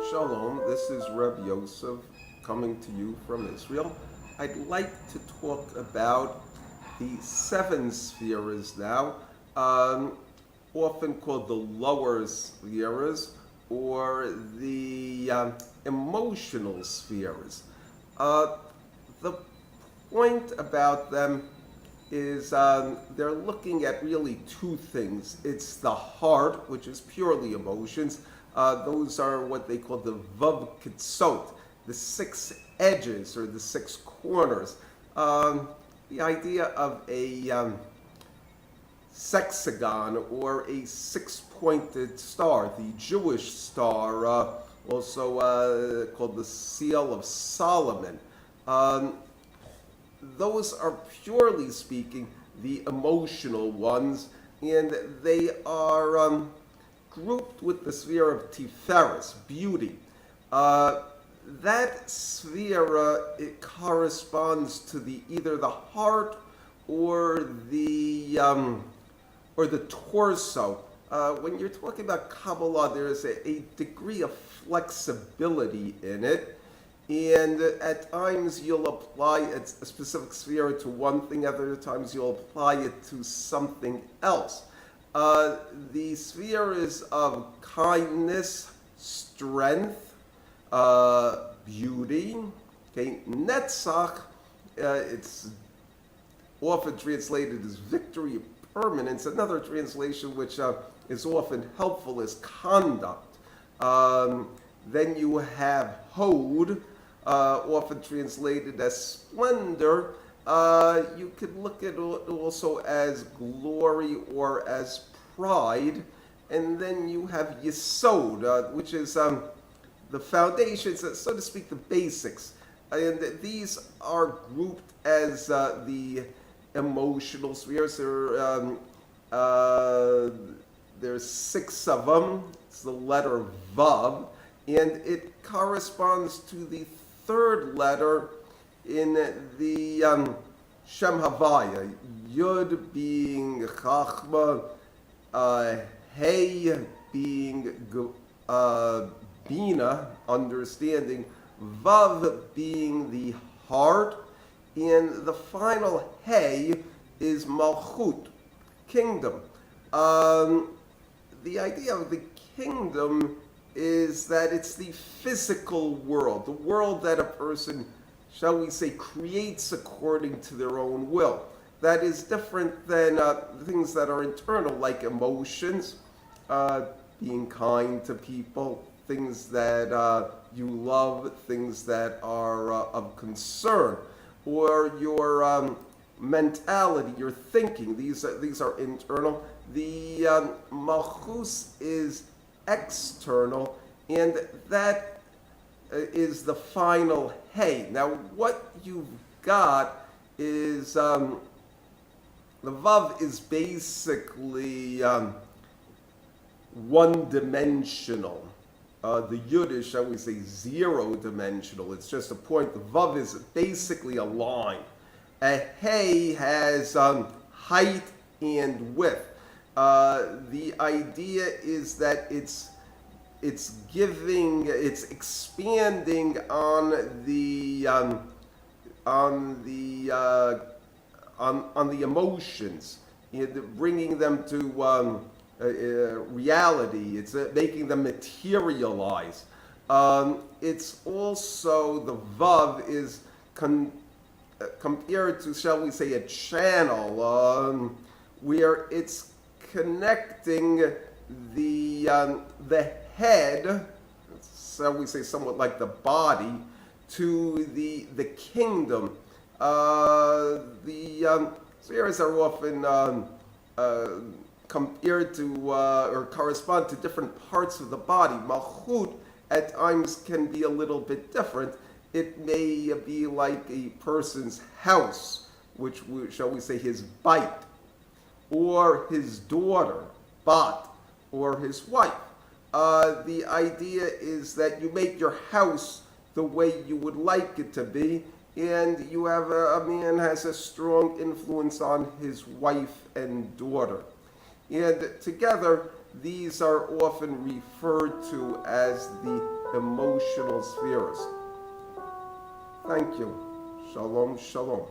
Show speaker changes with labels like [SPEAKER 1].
[SPEAKER 1] Shalom, this is Reb Yoseph coming to you from Israel. I'd like to talk about the seven spheres now, often called the lower spheres or the emotional spheres. The point about them is they're looking at really two things. It's the heart, which is purely emotions. Those are what they call the vav kitzot, the six edges or the six corners. The idea of a sexagon or a six-pointed star, the Jewish star, also called the Seal of Solomon. Those are purely speaking the emotional ones, and they are grouped with the sphere of Sefiros, beauty. That sphere it corresponds to either the heart or the torso. When you're talking about Kabala, there's a degree of flexibility in it, and at times you'll apply a specific sphere to one thing, other times you'll apply it to something else. The sphere is of kindness, strength, beauty. Okay, Netzach, it's often translated as victory, permanence. Another translation which is often helpful is conduct. Then you have Hod, often translated as splendor. You could look at it also as glory or as pride. And then you have Yesod, which is the foundations, so to speak, the basics. And these are grouped as the emotional spheres. There's six of them. It's the letter Vav. And it corresponds to the third letter in the Shem Havaya, Yud being Chachma, Hey being Bina, understanding, Vav being the heart, and the final Hey is Malchut, kingdom. The idea of the kingdom is that it's the physical world, the world that a person, shall we say, creates according to their own will. That is different than things that are internal, like emotions, being kind to people, things that you love, things that are of concern, or your mentality, your thinking. These are internal. The malchus is external, and that is the final hey. Now, what you've got is the vav is basically one-dimensional. The yud is, shall we say, zero-dimensional. It's just a point. The vav is basically a line. A hey has height and width. The idea is that it's expanding on the emotions, bringing them to reality. It's making them materialize. It's also, the vav is compared to, shall we say, a channel where it's connecting the head, so we say somewhat like the body, to the kingdom. The spheres are often compared to or correspond to different parts of the body. Malchut at times can be a little bit different. It may be like a person's house, which shall we say his bait, or his daughter, bat, or his wife. The idea is that you make your house the way you would like it to be, and you have a man has a strong influence on his wife and daughter. And together, these are often referred to as the emotional spheres. Thank you. Shalom, shalom.